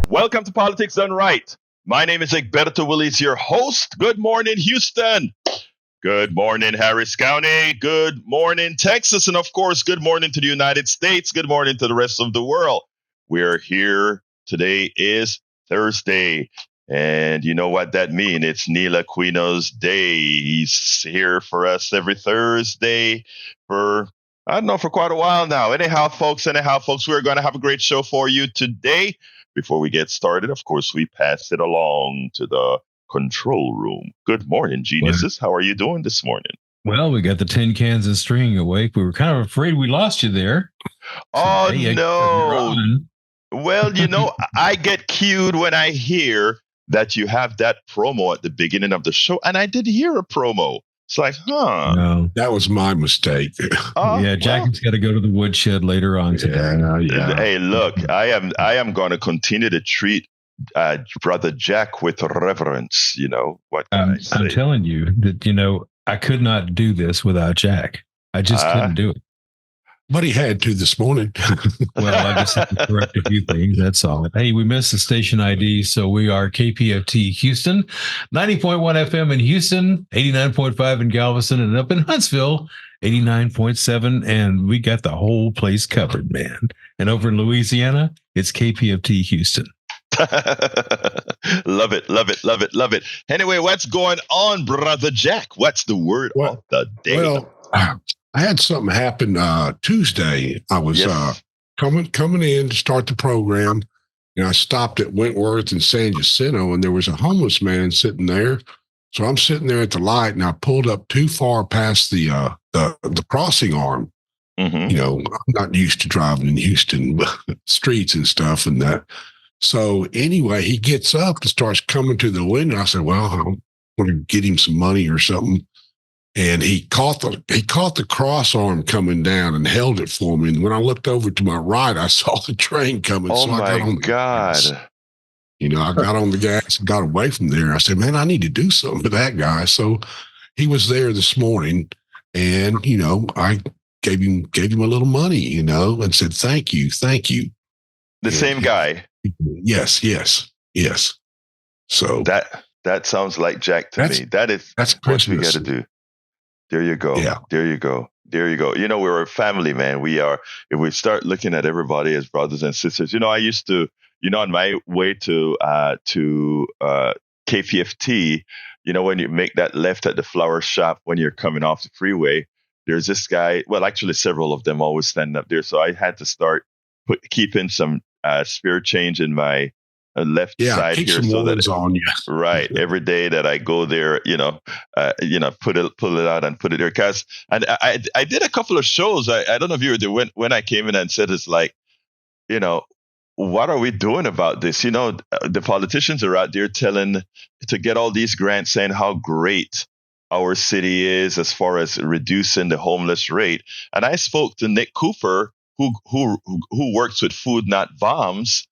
Welcome to Politics Done Right. My name is Egberto Willis, your host. Good morning, Houston. Good morning, Harris County. Good morning, Texas. And of course, good morning to the United States. Good morning to the rest of the world. We're here. Today is Thursday. And you know what that means? It's Neil Aquino's day. He's here for us every Thursday for quite a while now. Anyhow, folks, we're going to have a great show for you today. Before we get started, of course, we pass it along to the control room. Good morning, geniuses. How are you doing this morning? Well, we got the tin cans and string awake. We were kind of afraid we lost you there. Oh, no. Well, I get cued when I hear that you have that promo at the beginning of the show, and I did hear a promo. It's like, No, that was my mistake. Jackie's got to go to the woodshed later on today. Yeah. Hey, look, I am going to continue to treat Brother Jack with reverence. You know what can I say? I'm telling you that I could not do this without Jack. I just couldn't do it. But he had to this morning. Well, I just had to correct a few things. That's all. Hey, we missed the station ID. So we are KPFT Houston, 90.1 FM in Houston, 89.5 in Galveston, and up in Huntsville, 89.7. And we got the whole place covered, man. And over in Louisiana, it's KPFT Houston. Love it. Anyway, what's going on, Brother Jack? What's the word of the day? Well, I had something happen Tuesday. I was coming in to start the program, and I stopped at Wentworth and San Jacinto, and there was a homeless man sitting there. So I'm sitting there at the light, and I pulled up too far past the crossing arm. Mm-hmm. I'm not used to driving in Houston streets and stuff and that. So anyway, he gets up and starts coming to the window. I said, well, I'm going to get him some money or something. And he caught the cross arm coming down and held it for me. And when I looked over to my right, I saw the train coming. Oh, so I got on the gas. I got on the gas and got away from there. I said, man, I need to do something to that guy. So he was there this morning, and, I gave him a little money, and said, thank you. The same guy. Yes. So that sounds like Jack to me. That's what we got to do. There you go. Yeah. There you go. We're a family, man. We are. If we start looking at everybody as brothers and sisters, I used to, on my way to KPFT, when you make that left at the flower shop when you're coming off the freeway, there's this guy. Well, actually, several of them always stand up there. So I had to start keeping some spare change in my left side here, so that on you. Right, every day that I go there, pull it out and put it there. And I did a couple of shows. I don't know if you were there when I came in and said, it's like, what are we doing about this? The politicians are out there to get all these grants, saying how great our city is as far as reducing the homeless rate. And I spoke to Nick Cooper, who works with Food Not Bombs.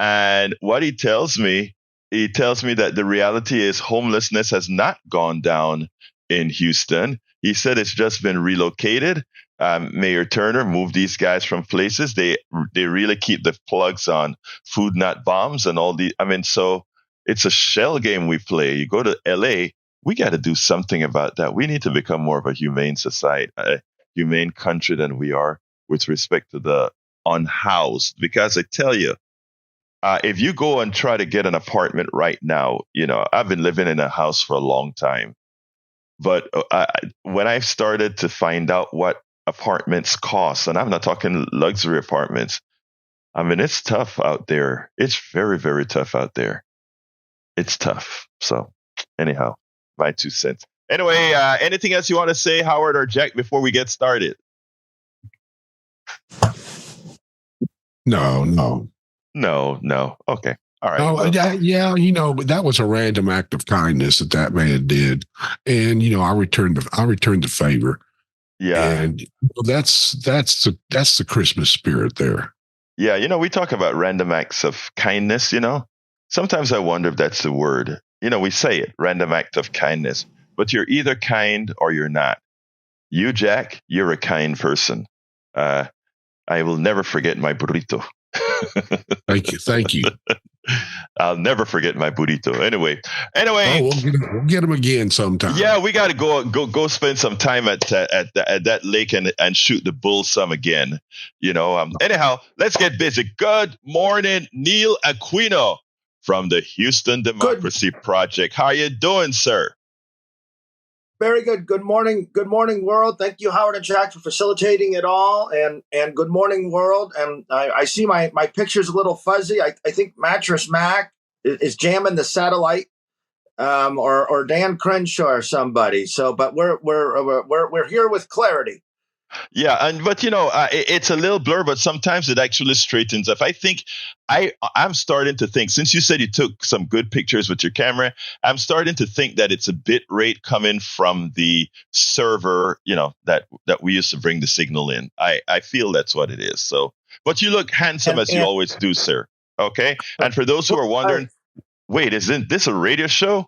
And what he tells me that the reality is homelessness has not gone down in Houston. He said it's just been relocated. Mayor Turner moved these guys from places. They really keep the plugs on Food Not Bombs and all the. So it's a shell game we play. You go to LA, we got to do something about that. We need to become more of a humane society, a humane country than we are with respect to the unhoused. Because I tell you, if you go and try to get an apartment right now, I've been living in a house for a long time. But when I started to find out what apartments cost, and I'm not talking luxury apartments, it's tough out there. It's very, very tough out there. It's tough. So anyhow, my 2 cents. Anyway, anything else you want to say, Howard or Jack, before we get started? No. Okay. All right. That was a random act of kindness that man did, and I returned the favor. Yeah, and that's the Christmas spirit there. Yeah, we talk about random acts of kindness. Sometimes I wonder if that's the word. We say it, random act of kindness, but you're either kind or you're not. You, Jack, you're a kind person. I will never forget my burrito. Thank you. I'll never forget my burrito. Anyway, Oh, we'll get him again sometime. yeah, we got to go spend some time at that lake and shoot the bull some again. Anyhow, let's get busy. Good morning, Neil Aquino from the Houston Democracy Project. How you doing, sir? Very good. Good morning. Good morning, world. Thank you, Howard and Jack, for facilitating it all. And good morning, world. And I see my picture's a little fuzzy. I think Mattress Mac is jamming the satellite, or Dan Crenshaw or somebody. So, but we're here with clarity. Yeah, but it's a little blur, but sometimes it actually straightens up. I think I'm starting to think, since you said you took some good pictures with your camera, I'm starting to think that it's a bit rate coming from the server, that we used to bring the signal in. I feel that's what it is. So, but you look handsome as you always do, sir. Okay. And for those who are wondering, wait, isn't this a radio show?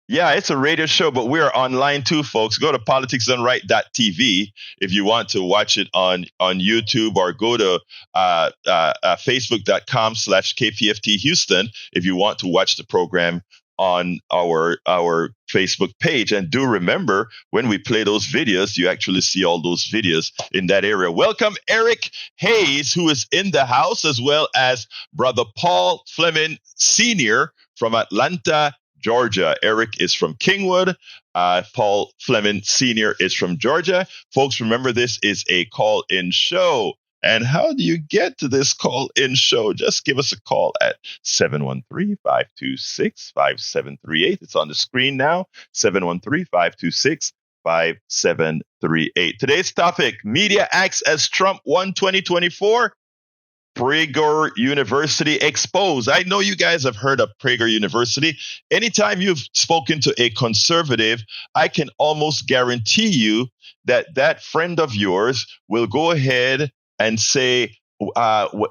Yeah, it's a radio show, but we're online too, folks. Go to politicsdoneright.tv if you want to watch it on YouTube, or go to facebook.com/KPFT Houston if you want to watch the program on our Facebook page. And do remember, when we play those videos, you actually see all those videos in that area. Welcome, Eric Hayes, who is in the house, as well as Brother Paul Fleming Sr. from Atlanta, Georgia. Eric is from Kingwood. Paul Fleming Sr. is from Georgia. Folks, remember, this is a call-in show. And how do you get to this call-in show? Just give us a call at 713-526-5738. It's on the screen now, 713-526-5738. Today's topic: media acts as Trump won 2024. Prager University exposed. I know you guys have heard of Prager University. Anytime you've spoken to a conservative, I can almost guarantee you that friend of yours will go ahead and say,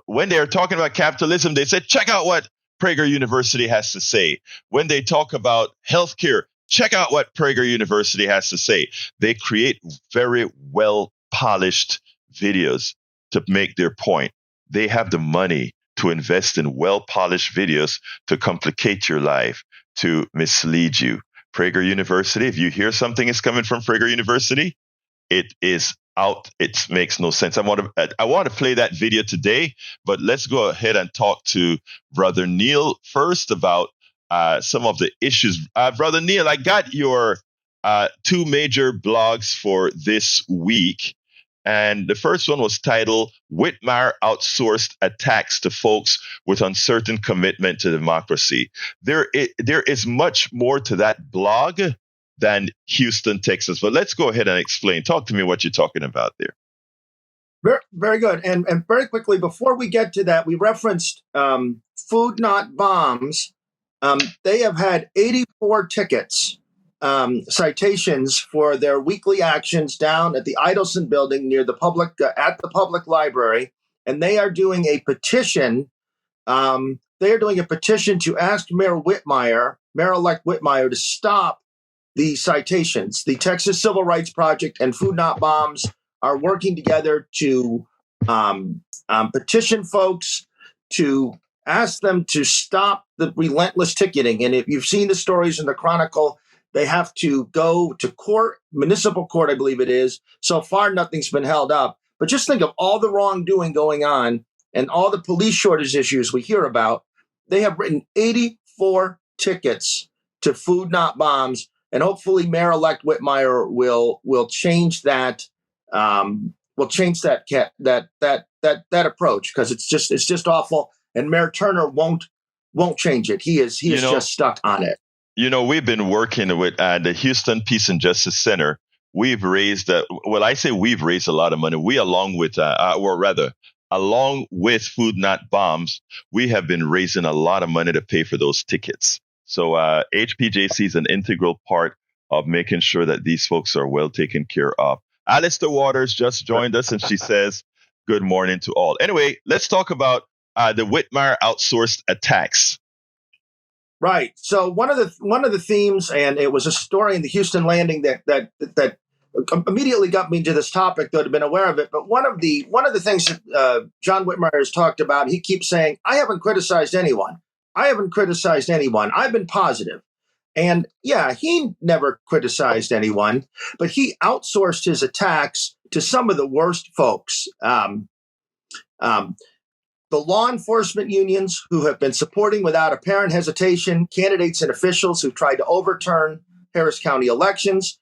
when they're talking about capitalism, they say, check out what Prager University has to say. When they talk about healthcare, check out what Prager University has to say. They create very well polished videos to make their point. They have the money to invest in well-polished videos to complicate your life, to mislead you. Prager University, if you hear something is coming from Prager University, it is out. It makes no sense. I want to play that video today, but let's go ahead and talk to Brother Neil first about some of the issues. Brother Neil, I got your two major blogs for this week. And the first one was titled "Whitmire Outsourced Attacks to Folks with Uncertain Commitment to Democracy." There is much more to that blog than Houston, Texas. But let's go ahead and explain. Talk to me what you're talking about there. Very, very good. And very quickly, before we get to that, we referenced Food Not Bombs. They have had 84 tickets. Citations for their weekly actions down at the Idelson building near the public, at the public library. And they are doing a petition. They are doing a petition to ask Mayor-elect Whitmire, to stop the citations. The Texas Civil Rights Project and Food Not Bombs are working together to petition folks to ask them to stop the relentless ticketing. And if you've seen the stories in the Chronicle, they have to go to court, municipal court, I believe it is. So far, nothing's been held up. But just think of all the wrongdoing going on and all the police shortage issues we hear about. They have written 84 tickets to Food Not Bombs, and hopefully Mayor-elect Whitmire will change that. Will change that approach, because it's just awful. And Mayor Turner won't change it. He is just stuck on it. We've been working with the Houston Peace and Justice Center. We've raised, I say we've raised a lot of money. We, along with Food Not Bombs, we have been raising a lot of money to pay for those tickets. So HPJC is an integral part of making sure that these folks are well taken care of. Alistair Waters just joined us, and she says, good morning to all. Anyway, let's talk about the Whitmire outsourced attacks. Right. So one of the themes, and it was a story in the Houston Landing that immediately got me to this topic, though I'd been aware of it. But one of the things that John Whitmire has talked about, he keeps saying, I haven't criticized anyone. I haven't criticized anyone. I've been positive. And yeah, he never criticized anyone, but he outsourced his attacks to some of the worst folks. The law enforcement unions who have been supporting without apparent hesitation candidates and officials who tried to overturn Harris County elections,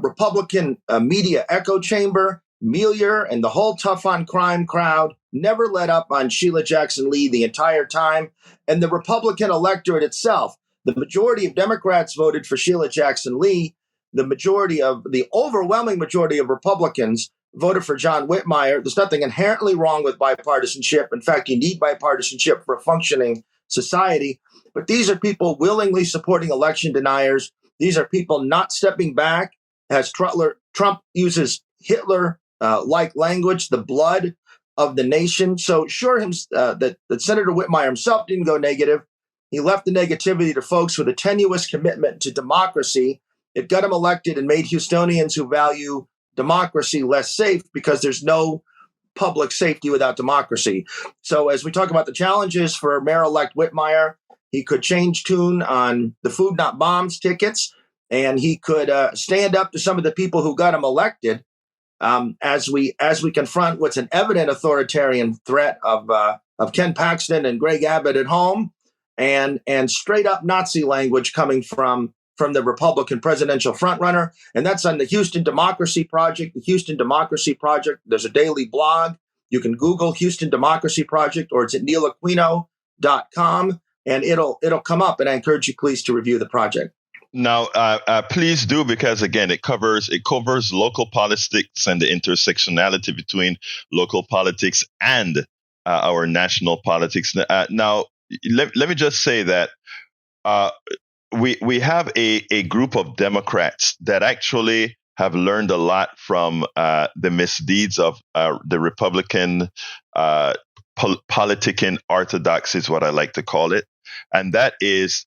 Republican media echo chamber, Melior, and the whole tough on crime crowd never let up on Sheila Jackson Lee the entire time, and the Republican electorate itself. The majority of Democrats voted for Sheila Jackson Lee. The overwhelming majority of Republicans voted for John Whitmire. There's nothing inherently wrong with bipartisanship. In fact, you need bipartisanship for a functioning society. But these are people willingly supporting election deniers. These are people not stepping back as Trump uses Hitler-like language, the blood of the nation. So sure, that Senator Whitmire himself didn't go negative. He left the negativity to folks with a tenuous commitment to democracy. It got him elected and made Houstonians who value democracy less safe because there's no public safety without democracy. So as we talk about the challenges for Mayor-elect Whitmire, he could change tune on the Food Not Bombs tickets, and he could stand up to some of the people who got him elected as we confront what's an evident authoritarian threat of Ken Paxton and Greg Abbott at home, and straight up Nazi language coming from the Republican presidential frontrunner. And that's on the Houston Democracy Project. The Houston Democracy Project, there's a daily blog. You can Google Houston Democracy Project, or it's at neilaquino.com, and it'll come up. And I encourage you, please, to review the project. Now, please do, because again, it covers local politics and the intersectionality between local politics and our national politics. Now, let me just say that we have a group of Democrats that actually have learned a lot from the misdeeds of the Republican politicking orthodoxy, is what I like to call it, and that is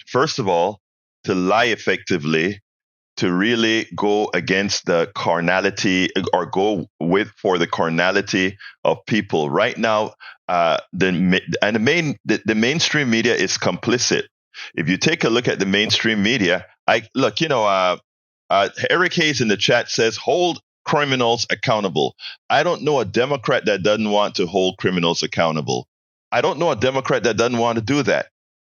first of all, to lie effectively, to really go against the carnality, or go for the carnality of people. Right now, the mainstream media is complicit. If you take a look at the mainstream media, Eric Hayes in the chat says, hold criminals accountable. I don't know a Democrat that doesn't want to hold criminals accountable. I don't know a Democrat that doesn't want to do that.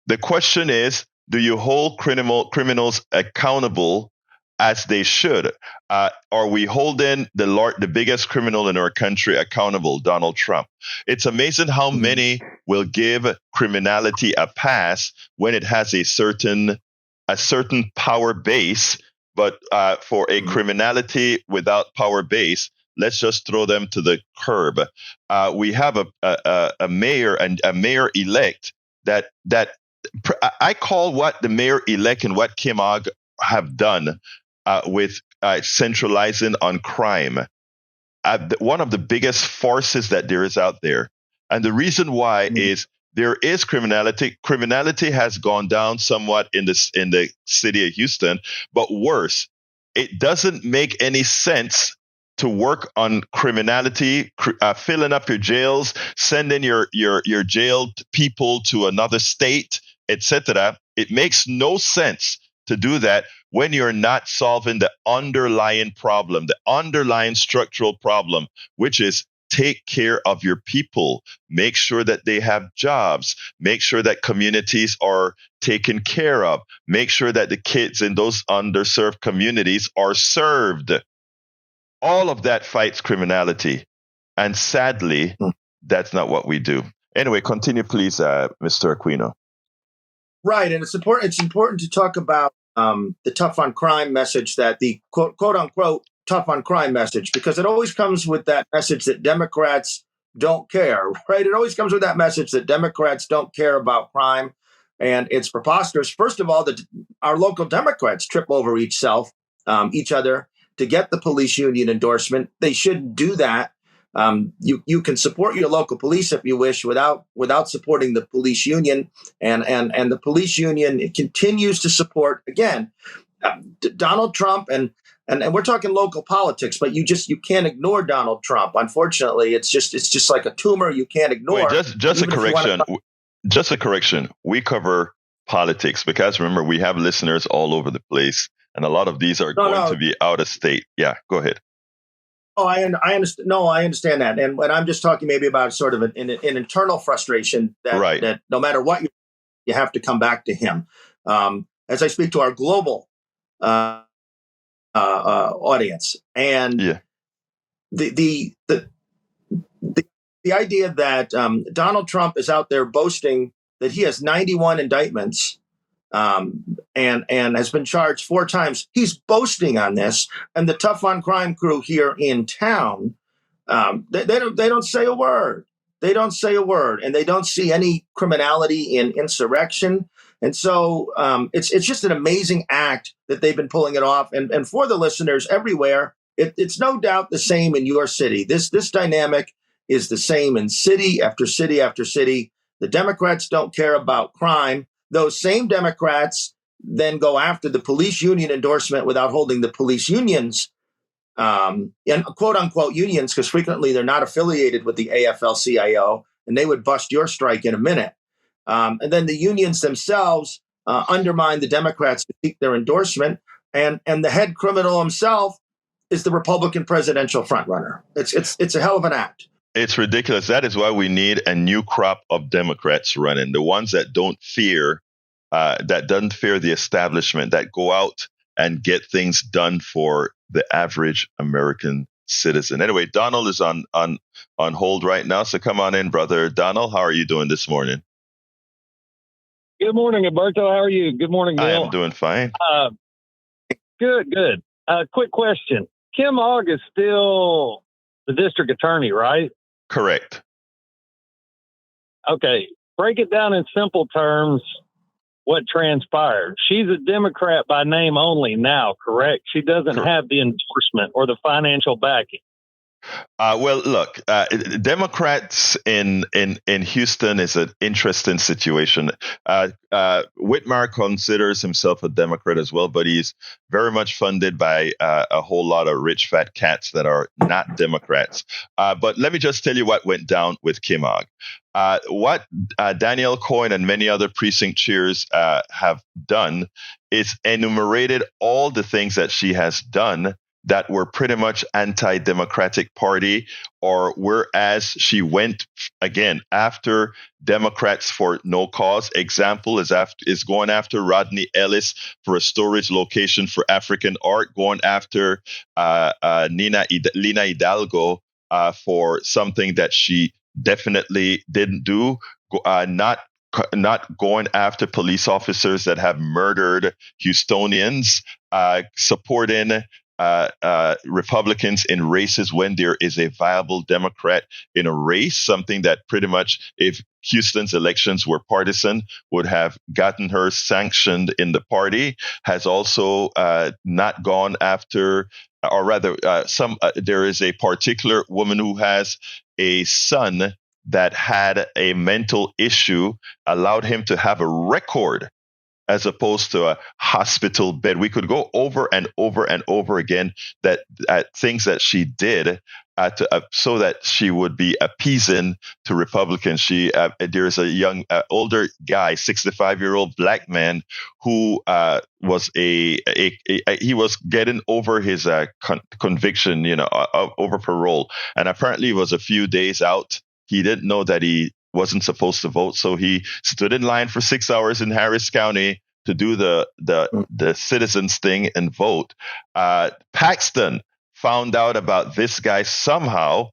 The question is, do you hold criminals accountable as they should? Are we holding the biggest criminal in our country accountable, Donald Trump? It's amazing how many will give criminality a pass when it has a certain power base, but for a criminality without power base, let's just throw them to the curb. We have a mayor and a mayor-elect that I call what the mayor-elect and what Kim Ogg have done with centralizing on crime, one of the biggest farces that there is out there. And the reason why is there is criminality. Criminality has gone down somewhat in the city of Houston, but worse, it doesn't make any sense to work on criminality, filling up your jails, sending your jailed people to another state, etc. It makes no sense to do that when you're not solving the underlying problem, the underlying structural problem, which is take care of your people, make sure that they have jobs, make sure that communities are taken care of, make sure that the kids in those underserved communities are served. All of that fights criminality. And sadly, that's not what we do. Anyway, continue, please, Mr. Aquino. Right. And it's important to talk about the tough on crime message, that the quote unquote tough on crime message, because it always comes with that message that Democrats don't care, right? It always comes with that message that Democrats don't care about crime. And it's preposterous. First of all, our local Democrats trip over each other to get the police union endorsement. They shouldn't do that. You can support your local police if you wish without supporting the police union, and the police union continues to support, again, Donald Trump, and we're talking local politics, but you can't ignore Donald Trump. Unfortunately, it's just like a tumor you can't ignore. Wait, just a correction. Just a correction. We cover politics because remember, we have listeners all over the place, and a lot of these are going to be out of state. Yeah, go ahead. Oh, I understand. No, I understand that, and I'm just talking maybe about sort of an internal frustration that that no matter what you have to come back to him. As I speak to our global audience, and the idea that Donald Trump is out there boasting that he has 91 indictments and has been charged 4 times. He's boasting on this, and the Tough on Crime crew here in town, they don't say a word. They don't say a word, and they don't see any criminality in insurrection. And so it's just an amazing act that they've been pulling it off. And for the listeners everywhere, it's no doubt the same in your city. This dynamic is the same in city after city after city. The Democrats don't care about crime. Those same Democrats then go after the police union endorsement without holding the police unions and quote unquote unions, because frequently they're not affiliated with the AFL-CIO, and they would bust your strike in a minute. And then the unions themselves undermine the Democrats to seek their endorsement, and the head criminal himself is the Republican presidential frontrunner. It's a hell of an act. It's ridiculous. That is why we need a new crop of Democrats running, the ones that don't fear the establishment, that go out and get things done for the average American citizen. Anyway, Donald is on hold right now, so come on in, brother. Donald, how are you doing this morning? Good morning, Alberto. How are you? Good morning, Bill. I am doing fine. Good. Quick question. Kim Ogg is still the district attorney, right? Correct. Okay. Break it down in simple terms. What transpired? She's a Democrat by name only now, correct? She doesn't have the endorsement or the financial backing. Well, look, Democrats in Houston is an interesting situation. Whitmer considers himself a Democrat as well, but he's very much funded by a whole lot of rich fat cats that are not Democrats. But let me just tell you what went down with Kim Ogg. What Daniel Coyne and many other precinct chairs have done is enumerated all the things that she has done that were pretty much anti-Democratic Party, or whereas she went again after Democrats for no cause. Example is going after Rodney Ellis for a storage location for African art, going after Lina Hidalgo for something that she definitely didn't do, not going after police officers that have murdered Houstonians, supporting Republicans in races when there is a viable Democrat in a race, something that pretty much, if Houston's elections were partisan, would have gotten her sanctioned in the party. Has also not gone after, or rather, there is a particular woman who has a son that had a mental issue, allowed him to have a record as opposed to a hospital bed. We could go over and over and over again that things that she did so that she would be appeasing to Republicans. There's a young, older guy, 65-year-old black man who was he was getting over his conviction, over parole, and apparently it was a few days out. He didn't know that he wasn't supposed to vote, so he stood in line for 6 hours in Harris County to do the citizens thing and vote. Paxton found out about this guy somehow,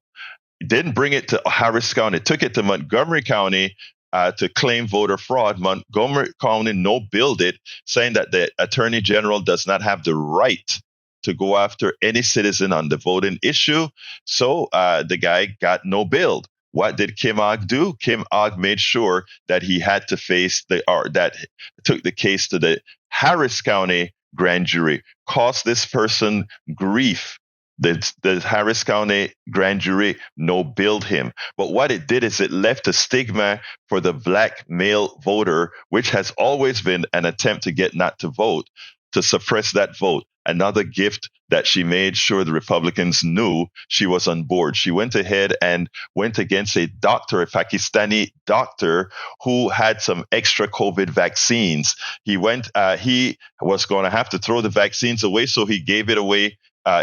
didn't bring it to Harris County, took it to Montgomery County to claim voter fraud. Montgomery County no-billed it, saying that the Attorney General does not have the right to go after any citizen on the voting issue. So the guy got no-billed. What did Kim Ogg do? Kim Ogg made sure that he had to face that took the case to the Harris County grand jury, cost this person grief. The Harris County grand jury no-billed him. But what it did is it left a stigma for the black male voter, which has always been an attempt to get not to vote, to suppress that vote. another gift that she made sure the Republicans knew she was on board. She went ahead and went against a doctor, a Pakistani doctor, who had some extra COVID vaccines. He was going to have to throw the vaccines away, so he gave it away,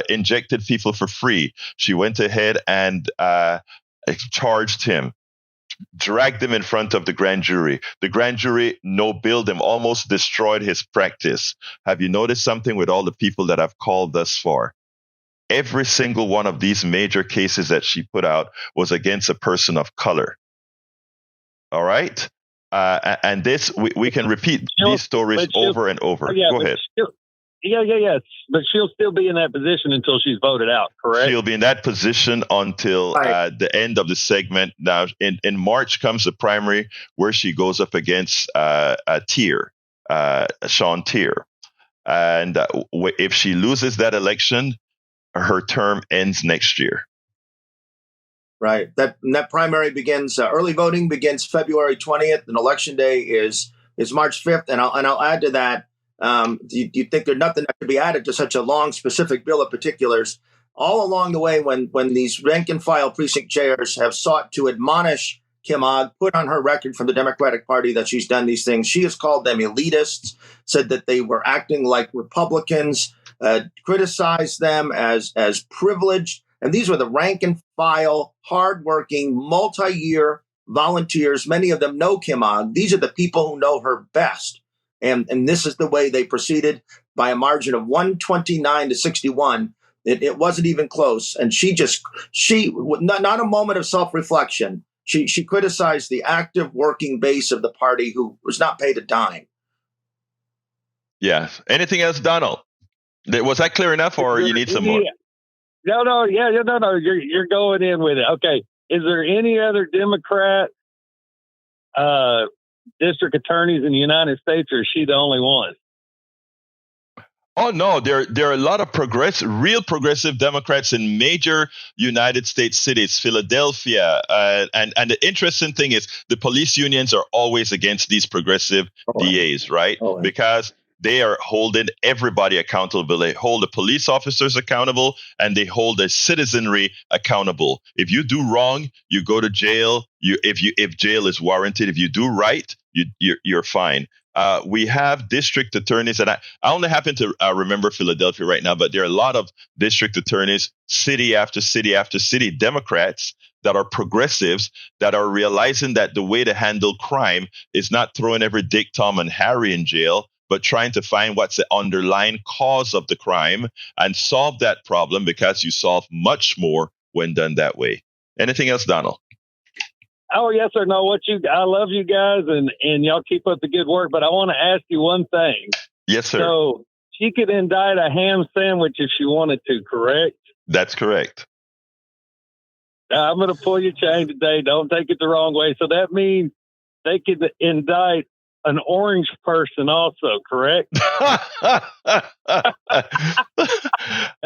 injected people for free. She went ahead and charged him, dragged him in front of the grand jury. The grand jury no-billed him, almost destroyed his practice. Have you noticed something with all the people that I've called thus far? Every single one of these major cases that she put out was against a person of color. All right? And this, we can repeat these stories over and over. Go ahead. Yes. But she'll still be in that position until she's voted out, correct? She'll be in that position until the end of the segment. Now, in March comes the primary where she goes up against Sean Tier. And if she loses that election, her term ends next year. Right. That primary begins, early voting begins February 20th, and election day is March 5th. And I'll add to that. Do you think there's nothing that could be added to such a long, specific bill of particulars? All along the way, when these rank and file precinct chairs have sought to admonish Kim Ogg, put on her record from the Democratic Party that she's done these things, she has called them elitists, said that they were acting like Republicans, criticized them as privileged. And these were the rank and file, hardworking, multi-year volunteers. Many of them know Kim Ogg. These are the people who know her best. And this is the way they proceeded by a margin of 129 to 61. It wasn't even close. And she not a moment of self-reflection. She criticized the active working base of the party who was not paid a dime. Yeah. Anything else, Donald? Was that clear enough, or you need some more? No. You're going in with it. Okay. Is there any other Democrat district attorneys in the United States, or is she the only one? Oh, no, there are a lot of real progressive Democrats in major United States cities, Philadelphia. And the interesting thing is the police unions are always against these progressive DAs, right? Because they are holding everybody accountable. They hold the police officers accountable, and they hold the citizenry accountable. If you do wrong, you go to jail. If jail is warranted, if you do right, you're fine. We have district attorneys, and I only happen to remember Philadelphia right now, but there are a lot of district attorneys, city after city after city, Democrats that are progressives, that are realizing that the way to handle crime is not throwing every Dick, Tom, and Harry in jail, but trying to find what's the underlying cause of the crime and solve that problem, because you solve much more when done that way. Anything else, Donald? Oh, yes or no. I love you guys, and y'all keep up the good work, but I want to ask you one thing. Yes, sir. So she could indict a ham sandwich if she wanted to, correct? That's correct. I'm going to pull your chain today. Don't take it the wrong way. So that means they could indict an orange person also, correct?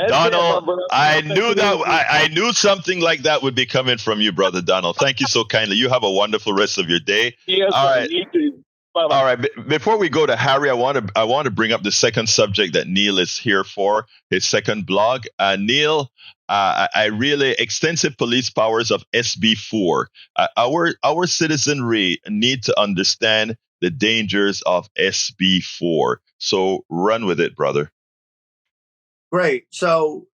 Donald, I knew something like that would be coming from you, brother Donald. Thank you so kindly. You have a wonderful rest of your day. Yes, all right. You too. Bye-bye. All right. Before we go to Harry, I want to bring up the second subject that Neil is here for, his second blog. Neil, I really extensive police powers of SB4. Our citizenry need to understand the dangers of SB4. So run with it, brother. Great. So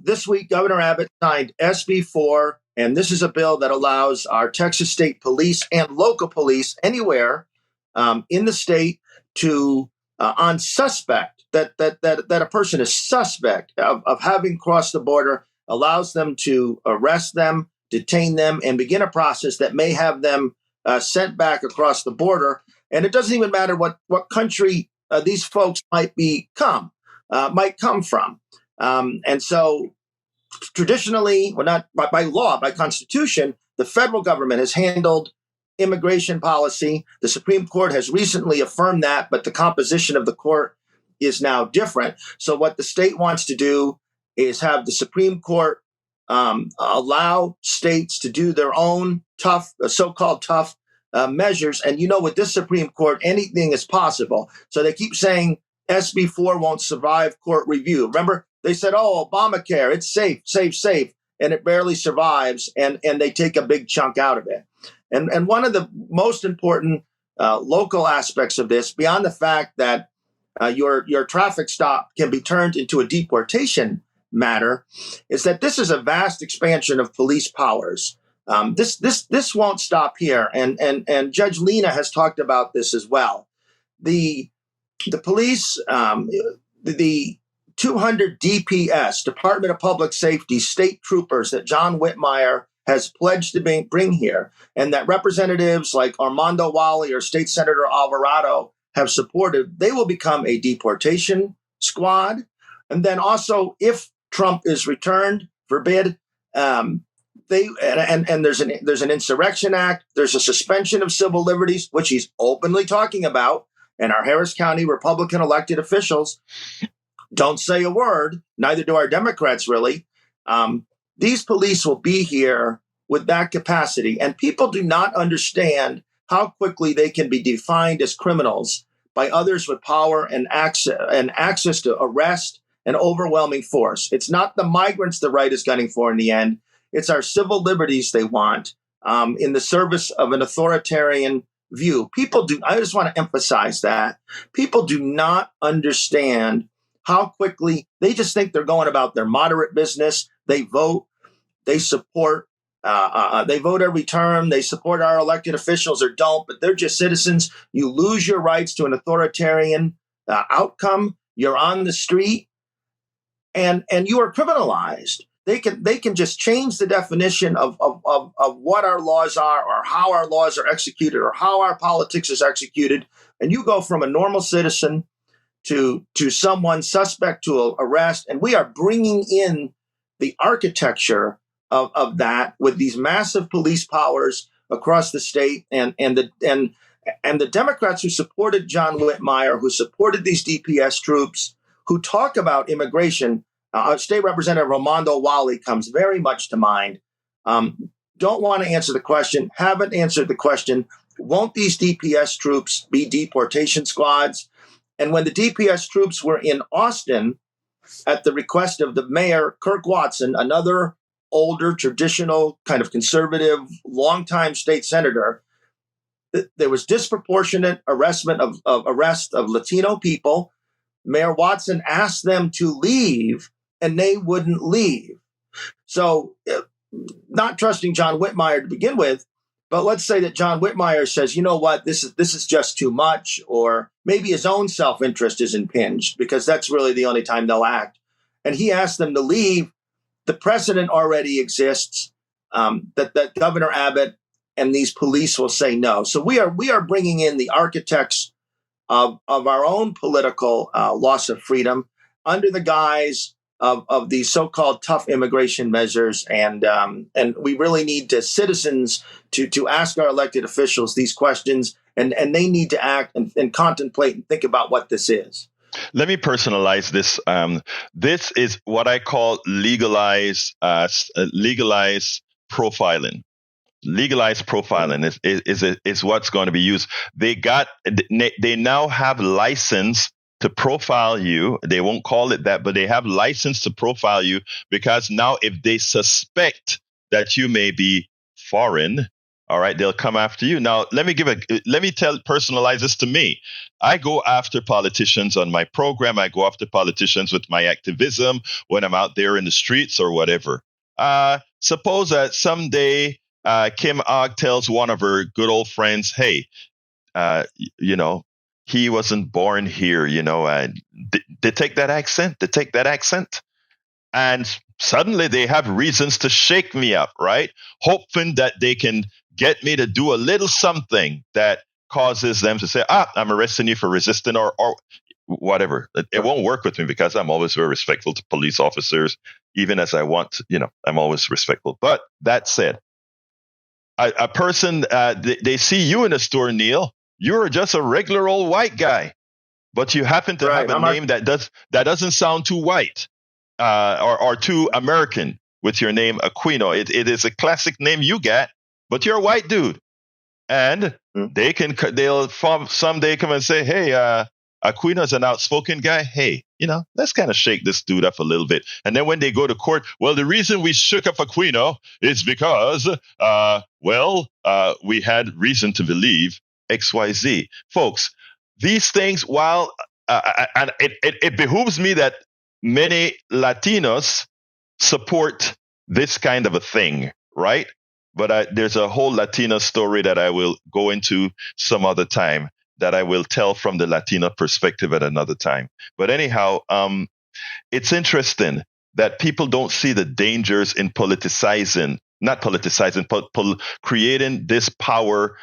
this week, Governor Abbott signed SB4, and this is a bill that allows our Texas State Police and local police anywhere in the state to, on suspect, that a person is suspect of having crossed the border, allows them to arrest them, detain them, and begin a process that may have them sent back across the border. And it doesn't even matter what country these folks might come from. And so traditionally, well, not by law, by constitution, the federal government has handled immigration policy. The Supreme Court has recently affirmed that, but the composition of the court is now different. So what the state wants to do is have the Supreme Court allow states to do their own so-called tough measures. And with this Supreme Court, anything is possible. So they keep saying SB4 won't survive court review. Remember, they said, oh, Obamacare, it's safe, safe, safe. And it barely survives, and they take a big chunk out of it. And one of the most important local aspects of this, beyond the fact that your traffic stop can be turned into a deportation matter, is that this is a vast expansion of police powers. This won't stop here, and Judge Lena has talked about this as well. The police, the 200 DPS, Department of Public Safety, state troopers that John Whitmire has pledged to bring here, and that representatives like Armando Wally or State Senator Alvarado have supported, they will become a deportation squad. And then also, if Trump is returned, forbid, there's an Insurrection Act, there's a suspension of civil liberties, which he's openly talking about, and our Harris County Republican elected officials don't say a word, neither do our Democrats really. These police will be here with that capacity, and people do not understand how quickly they can be defined as criminals by others with power and access to arrest and overwhelming force. It's not the migrants the right is gunning for in the end. It's our civil liberties they want in the service of an authoritarian view. I just want to emphasize that. People do not understand how quickly they just think they're going about their moderate business. They vote, they support, they vote every term, they support our elected officials or don't, but they're just citizens. You lose your rights to an authoritarian outcome. You're on the street and you are criminalized. They can just change the definition of what our laws are or how our laws are executed or how our politics is executed. And you go from a normal citizen to someone suspect to arrest. And we are bringing in the architecture of that with these massive police powers across the state. And the Democrats who supported John Whitmire, who supported these DPS troops, who talk about immigration, State Representative Armando Wally comes very much to mind. Don't want to answer the question, haven't answered the question, won't these DPS troops be deportation squads? And when the DPS troops were in Austin at the request of the mayor, Kirk Watson, another older, traditional, kind of conservative, longtime state senator, there was disproportionate arrest of Latino people. Mayor Watson asked them to leave, and they wouldn't leave. So not trusting John Whitmire to begin with, but let's say that John Whitmire says, you know what, this is just too much, or maybe his own self-interest is impinged because that's really the only time they'll act. And he asked them to leave. The precedent already exists that Governor Abbott and these police will say no. So we are bringing in the architects of our own political loss of freedom under the guise of these so-called tough immigration measures, and we really need citizens to ask our elected officials these questions, and they need to act and contemplate and think about what this is. Let me personalize this. This is what I call legalized profiling. Legalized profiling is what's going to be used. They now have license to profile you. They won't call it that, but they have license to profile you because now if they suspect that you may be foreign, all right, they'll come after you. Now, personalize this to me. I go after politicians on my program. I go after politicians with my activism when I'm out there in the streets or whatever. Suppose that someday Kim Ogg tells one of her good old friends, hey, he wasn't born here, they take that accent. And suddenly they have reasons to shake me up, right? Hoping that they can get me to do a little something that causes them to say, I'm arresting you for resisting or whatever. It won't work with me because I'm always very respectful to police officers, even as I'm always respectful. But that said, a person, they see you in a store, Neil. You're just a regular old white guy, but you happen to have a name that doesn't sound too white or too American with your name Aquino. It is a classic name you get, but you're a white dude, and they'll someday come and say, hey, Aquino's an outspoken guy. Hey, let's kind of shake this dude up a little bit. And then when they go to court, well, the reason we shook up Aquino is because, we had reason to believe XYZ. Folks, these things, while, and it behooves me that many Latinos support this kind of a thing, right? But there's a whole Latino story that I will go into some other time, that I will tell from the Latino perspective at another time. But anyhow, it's interesting that people don't see the dangers in creating this power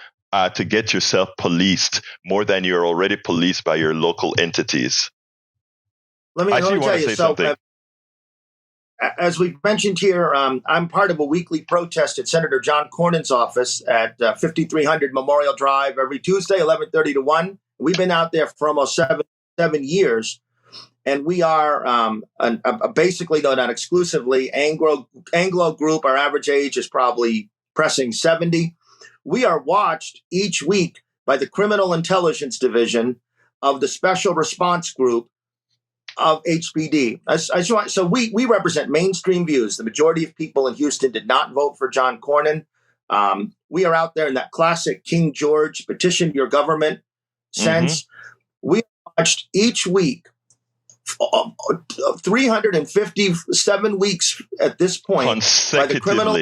to get yourself policed more than you're already policed by your local entities. Let me tell you something. As we've mentioned here, I'm part of a weekly protest at Senator John Cornyn's office at 5300 Memorial Drive every Tuesday, 11:30 to 1. We've been out there for almost seven years, and we are basically, though not exclusively, Anglo group. Our average age is probably pressing 70. We are watched each week by the Criminal Intelligence Division of the Special Response Group of HPD. So we represent mainstream views. The majority of people in Houston did not vote for John Cornyn. We are out there in that classic King George petition your government sense. Mm-hmm. We watched each week, 357 weeks at this point, by the criminal.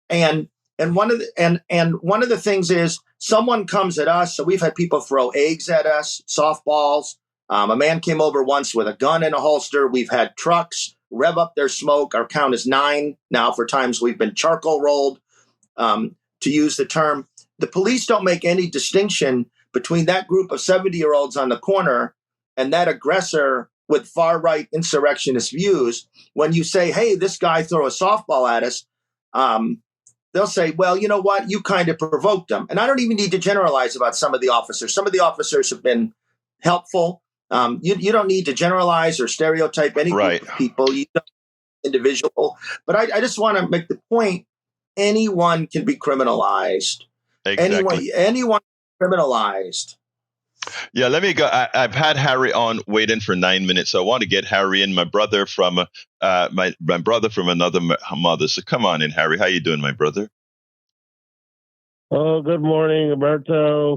And one of the things is someone comes at us. So we've had people throw eggs at us, softballs. A man came over once with a gun in a holster. We've had trucks rev up their smoke. Our count is 9 now for times we've been charcoal rolled, to use the term. The police don't make any distinction between that group of 70-year-olds on the corner and that aggressor with far-right insurrectionist views. When you say, hey, this guy threw a softball at us, they'll say, well, you know what? You kind of provoked them. And I don't even need to generalize about some of the officers. Some of the officers have been helpful. You don't need to generalize or stereotype any group of people. You don't individual. But I just want to make the point: anyone can be criminalized. Exactly. Anyone criminalized. Yeah, let me go. I've had Harry on waiting for 9 minutes, so I want to get Harry in. My brother from my brother from another mother. So come on in, Harry. How you doing, my brother? Oh, good morning, Roberto.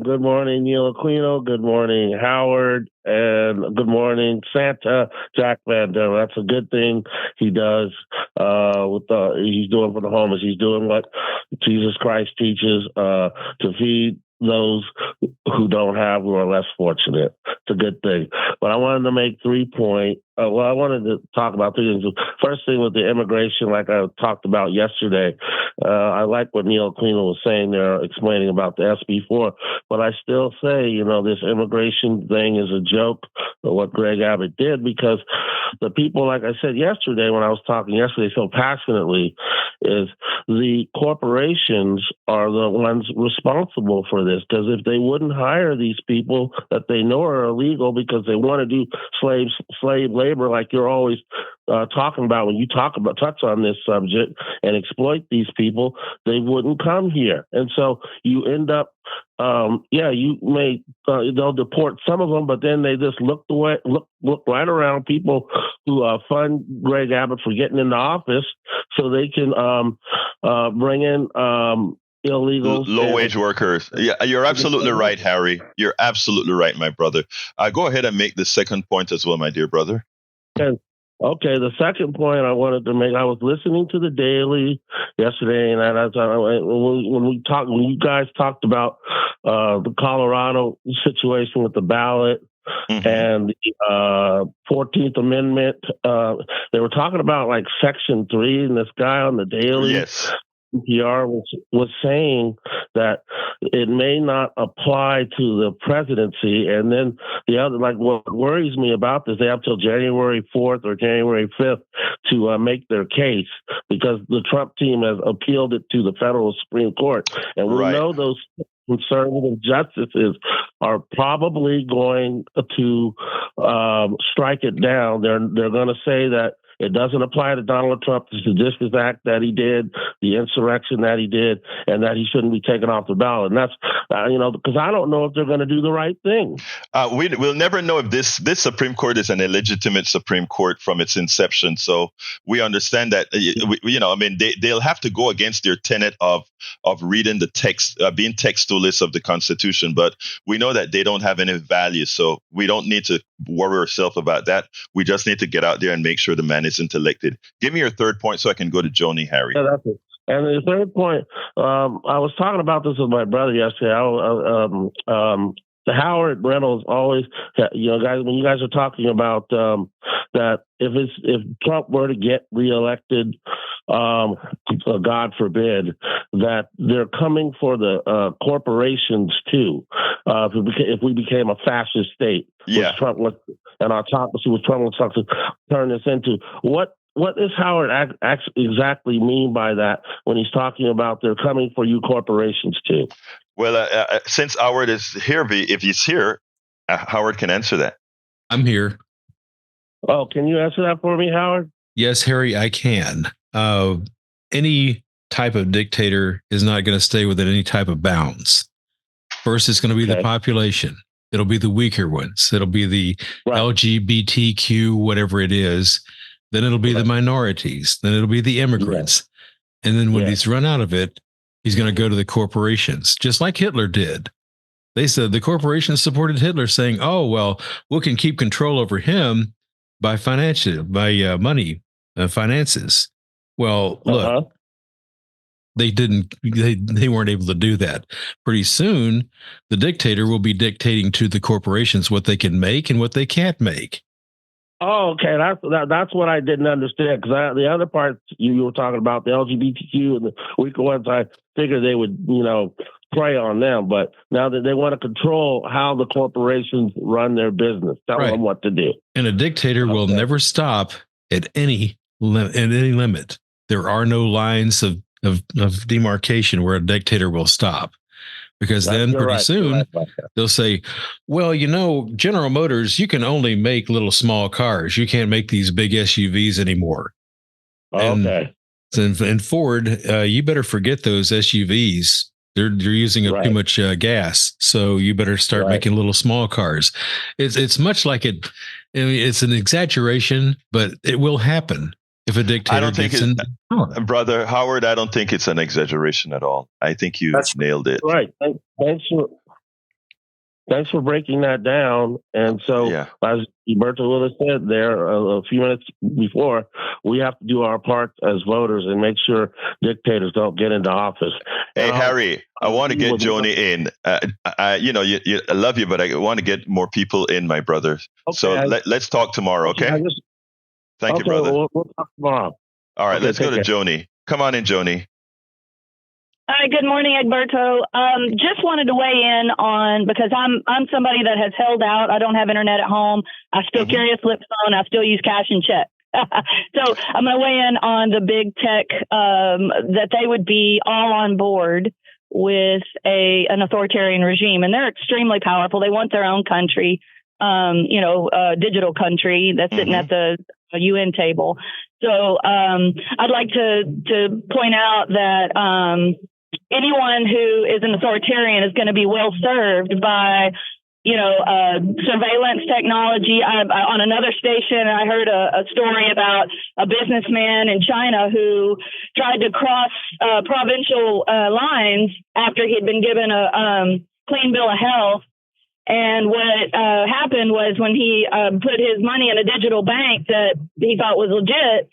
Good morning, Neil Aquino. Good morning, Howard. And good morning, Santa Jack Van Dam. That's a good thing he does. He's doing for the homeless. He's doing what Jesus Christ teaches, to feed those who don't have, who are less fortunate. It's a good thing. But I wanted to make 3 points. I wanted to talk about 3 things. First thing with the immigration, like I talked about yesterday, I like what Neil Aquino was saying there, explaining about the SB4. But I still say, this immigration thing is a joke, what Greg Abbott did, because the people, like I said yesterday, when I was talking yesterday so passionately, is the corporations are the ones responsible for this. Because if they wouldn't hire these people that they know are illegal because they want to do slave labor, like you're always talking about when you touch on this subject, and exploit these people, they wouldn't come here. And so you end up, you may they'll deport some of them, but then they just look right around people who fund Greg Abbott for getting into office, so they can bring in illegals, low-wage workers. Yeah, you're absolutely right, Harry. You're absolutely right, my brother. Go ahead and make the second point as well, my dear brother. Okay, the second point I wanted to make, I was listening to the Daily yesterday, and when you guys talked about the Colorado situation with the ballot, mm-hmm. and the 14th Amendment, they were talking about like Section 3, and this guy on the Daily. Yes. NPR was saying that it may not apply to the presidency. And then the other, like, what worries me about this, they have till January 4th or January 5th to make their case, because the Trump team has appealed it to the federal Supreme Court. And we know those conservative justices are probably going to strike it down. They're going to say that It doesn't apply to Donald Trump, the Seditions Act that he did, the insurrection that he did, and that he shouldn't be taken off the ballot. And that's, because I don't know if they're going to do the right thing. We'll never know if this Supreme Court is an illegitimate Supreme Court from its inception. So we understand that, they'll have to go against their tenet of reading the text, being textualists of the Constitution. But we know that they don't have any value. So we don't need to worry ourselves about that. We just need to get out there and make sure the man isn't elected. Give me your third point so I can go to Joni, Harry. Yeah, that's it. And the third point, I was talking about this with my brother yesterday. The Howard Reynolds always, guys, when you guys are talking about that if Trump were to get reelected, God forbid, that they're coming for the corporations too. If we became a fascist state, yeah, which Trump and autocracy, which Trump wants to turn this into, what does Howard exactly mean by that when he's talking about they're coming for you corporations too? Well, since Howard is here, if he's here, Howard can answer that. I'm here. Oh, can you answer that for me, Howard? Yes, Harry, I can. Any type of dictator is not going to stay within any type of bounds. First, it's going to be the population. It'll be the weaker ones. It'll be the LGBTQ, whatever it is. Then it'll be the minorities. Then it'll be the immigrants. And then when he's run out of it, he's going to go to the corporations, just like Hitler did. They said the corporations supported Hitler, saying, "Oh, well, we can keep control over him by money, finances." Well, look, they didn't. They weren't able to do that. Pretty soon, the dictator will be dictating to the corporations what they can make and what they can't make. Oh, okay. That's what I didn't understand, because the other part you were talking about, the LGBTQ and the weaker ones, I figured they would, prey on them. But now that they want to control how the corporations run their business, tell them what to do. And a dictator will never stop at any limit. There are no lines of demarcation where a dictator will stop. Because then pretty soon they'll say, well, General Motors, you can only make little small cars. You can't make these big SUVs anymore. Okay. And Ford, you better forget those SUVs. They're using up too much gas. So you better start making little small cars. It's much like it. I mean, it's an exaggeration, but it will happen. If a dictator gets in power. Brother Howard, I don't think it's an exaggeration at all. I think you nailed it. Right. Thanks for breaking that down. And so, as Berto Willis said there a few minutes before, we have to do our part as voters and make sure dictators don't get into office. Hey, Harry, I want to get Joni in. I love you, but I want to get more people in, my brother. Okay, so let's talk tomorrow, okay? Thank you, brother. We'll talk tomorrow. All right, let's go to Joni. Come on in, Joni. Hi, good morning, Egberto. Just wanted to weigh in on, because I'm somebody that has held out. I don't have internet at home. I still carry a flip phone. I still use cash and check. So I'm going to weigh in on the big tech, that they would be all on board with an authoritarian regime, and they're extremely powerful. They want their own country, digital country that's sitting at the UN table. So I'd like to point out that anyone who is an authoritarian is going to be well served by, surveillance technology. On another station, I heard a story about a businessman in China who tried to cross provincial lines after he'd been given a clean bill of health. And what happened was, when he put his money in a digital bank that he thought was legit,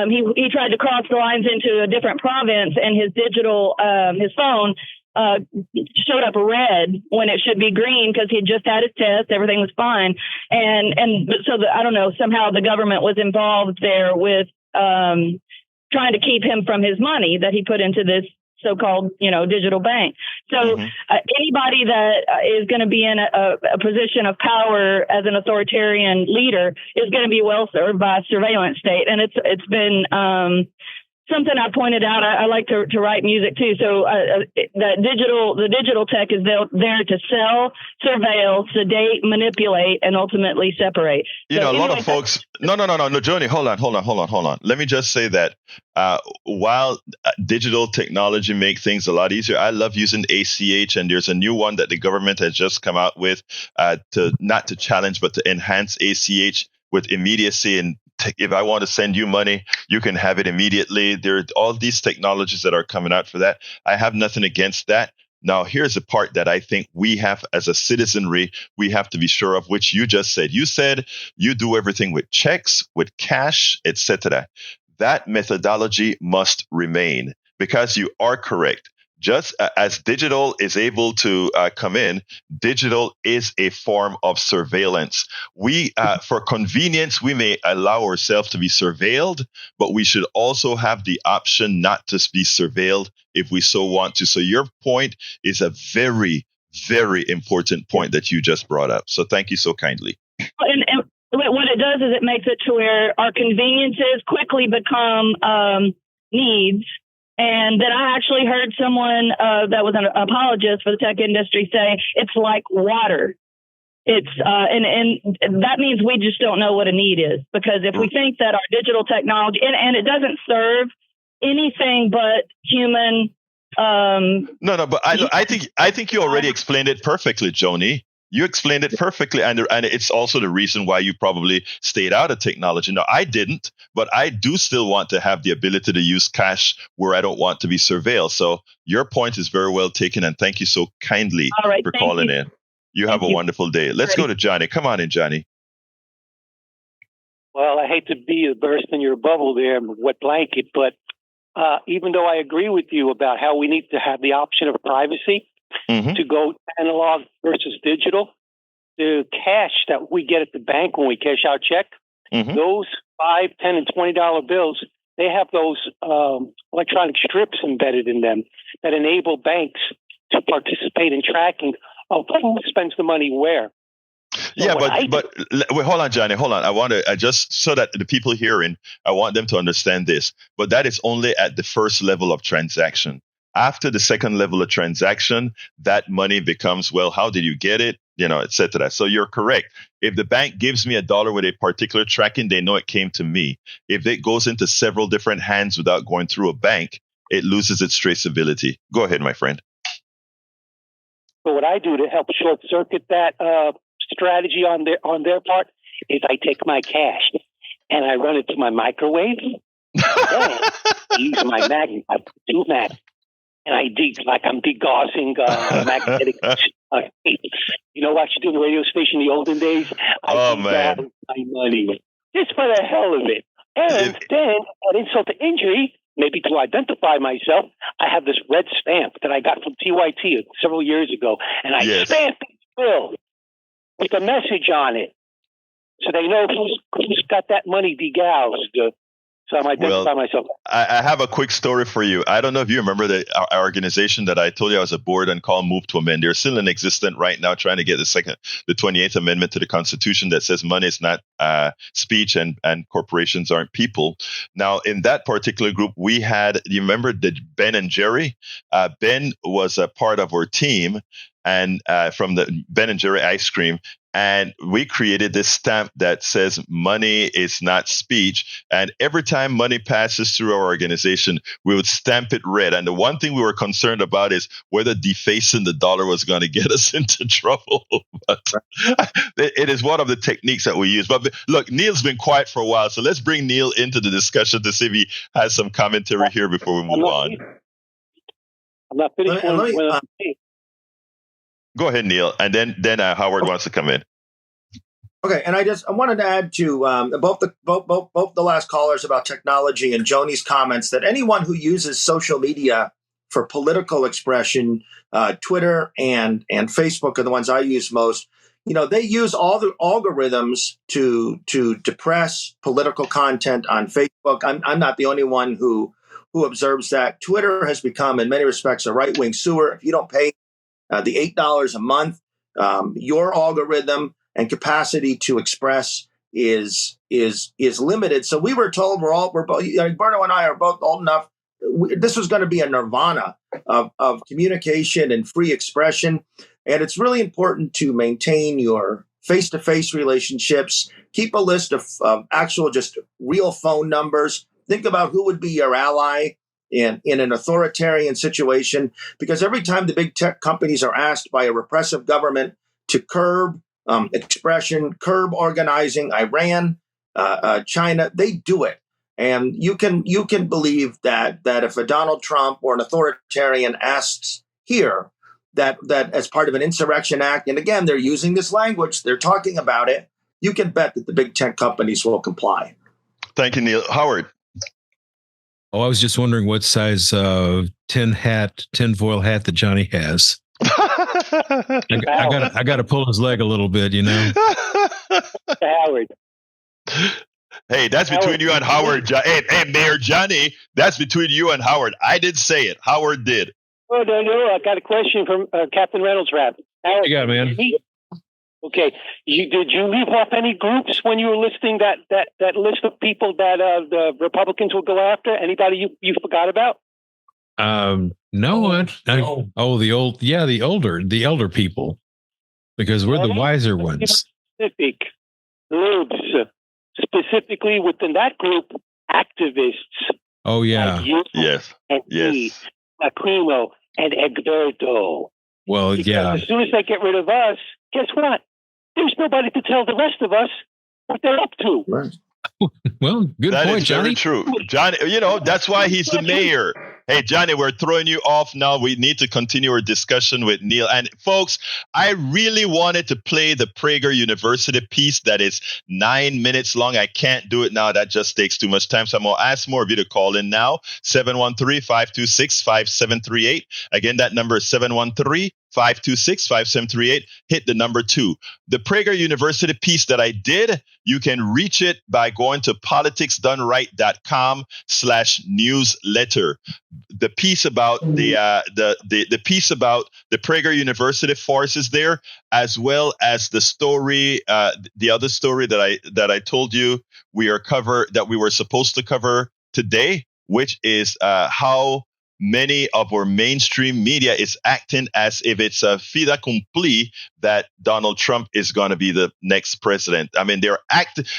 he tried to cross the lines into a different province, and his his phone showed up red when it should be green, because he'd just had his test, everything was fine. And so I don't know, somehow the government was involved there with trying to keep him from his money that he put into this so-called, digital bank. So anybody that is going to be in a position of power as an authoritarian leader is going to be well served by a surveillance state. And it's been something I pointed out. I like to write music too. So the digital tech is there to sell, surveil, sedate, manipulate, and ultimately separate. A lot of folks. No, Joni, hold on. Let me just say that while digital technology make things a lot easier, I love using ACH, and there's a new one that the government has just come out with not to challenge, but to enhance ACH with immediacy. And if I want to send you money, you can have it immediately. There are all these technologies that are coming out for that. I have nothing against that. Now, here's the part that I think we have as a citizenry, we have to be sure of, which you just said. You said you do everything with checks, with cash, etc. That methodology must remain, because you are correct. Just as digital is able to come in, digital is a form of surveillance. We, for convenience, we may allow ourselves to be surveilled, but we should also have the option not to be surveilled if we so want to. So your point is a very, very important point that you just brought up. So thank you so kindly. And what it does is it makes it to where our conveniences quickly become needs. And then I actually heard someone that was an apologist for the tech industry say it's like water. It's and that means we just don't know what a need is, because if we think that our digital technology and it doesn't serve anything but human. No, but I think you already explained it perfectly, Joni. You explained it perfectly, and it's also the reason why you probably stayed out of technology. No, I didn't, but I do still want to have the ability to use cash where I don't want to be surveilled. So your point is very well taken, and thank you so kindly for calling in. You have a wonderful day. Let's go to Johnny. Come on in, Johnny. Well, I hate to be bursting your bubble there, wet blanket, but even though I agree with you about how we need to have the option of privacy, to go analog versus digital, the cash that we get at the bank when we cash out check, those $5, $10, and $20 bills, they have those electronic strips embedded in them that enable banks to participate in tracking of who spends the money where. Yeah, but wait, hold on, Johnny. Hold on. I just so that the people hearing, I want them to understand this. But that is only at the first level of transaction. After the second level of transaction, that money becomes, well, how did you get it? etc. So you're correct. If the bank gives me $1 with a particular tracking, they know it came to me. If it goes into several different hands without going through a bank, it loses its traceability. Go ahead, my friend. So what I do to help short circuit that strategy on their part is I take my cash and I run it to my microwave. Then I use my magnet, I do that. And I'm degaussing magnetic tape. You know what you do in the radio station in the olden days? I man. My money just for the hell of it. And then, at insult to injury, maybe to identify myself, I have this red stamp that I got from TYT several years ago, and I stamp it still with a message on it, so they know who's got that money degoused. So I'm identifying myself. I have a quick story for you. I don't know if you remember our organization that I told you I was a board and called Move to Amend. They're still in existence right now, trying to get the 28th Amendment to the Constitution that says money is not speech and corporations aren't people. Now, in that particular group, we had, you remember Ben and Jerry? Ben was a part of our team, and from the Ben and Jerry ice cream. And we created this stamp that says money is not speech. And every time money passes through our organization, we would stamp it red. And the one thing we were concerned about is whether defacing the dollar was going to get us into trouble. But it is one of the techniques that we use. But look, Neil's been quiet for a while. So let's bring Neil into the discussion to see if he has some commentary here before we move on. I'm not finished. Go ahead, Neil, and then Howard wants to come in. Okay, and I wanted to add to both the last callers about technology and Joni's comments that anyone who uses social media for political expression, Twitter and Facebook are the ones I use most. They use all the algorithms to depress political content on Facebook. I'm not the only one who observes that. Twitter has become, in many respects, a right-wing sewer. If you don't pay the $8 a month, your algorithm and capacity to express is limited. So we were told we're both, Berto and I are both old enough. This was going to be a nirvana of communication and free expression. And it's really important to maintain your face-to-face relationships. Keep a list of actual, just real phone numbers. Think about who would be your ally in an authoritarian situation, because every time the big tech companies are asked by a repressive government to curb expression, curb organizing, Iran, China, they do it. And you can believe that if a Donald Trump or an authoritarian asks here that as part of an insurrection act, and again, they're using this language, they're talking about it, you can bet that the big tech companies will comply. Thank you, Neil. Howard. Oh, I was just wondering what size tinfoil hat that Johnny has. I got to pull his leg a little bit, Howard. Hey, that's between you and Howard. Hey, Mayor Johnny, that's between you and Howard. I did say it. Howard did. Oh, no. I got a question from Captain Reynolds Rap. Howard, you got, man? Okay. Did you leave off any groups when you were listing that list of people that the Republicans will go after? Anybody you forgot about? No. The older people, because we're the wiser ones. Specific libs, specifically within that group, activists. Oh yeah. Like you and me, Aquino and Egberto. Well, because yeah. As soon as they get rid of us, guess what? There's nobody to tell the rest of us what they're up to. Right. Well, good that point, is Johnny. very true. Johnny, that's why he's the mayor. Hey, Johnny, we're throwing you off now. We need to continue our discussion with Neil. And folks, I really wanted to play the Prager University piece that is 9 minutes long. I can't do it now. That just takes too much time. So I'm going to ask more of you to call in now. 713-526-5738. Again, that number is 713-526-5738. Hit the number 2. The Prager University piece that I did, you can reach it by going to politicsdoneright.com/newsletter. The piece about the piece about the Prager University forces there, as well as the story, the other story that I told you we were supposed to cover today, which is how many of our mainstream media is acting as if it's a fait accompli that Donald Trump is going to be the next president. I mean,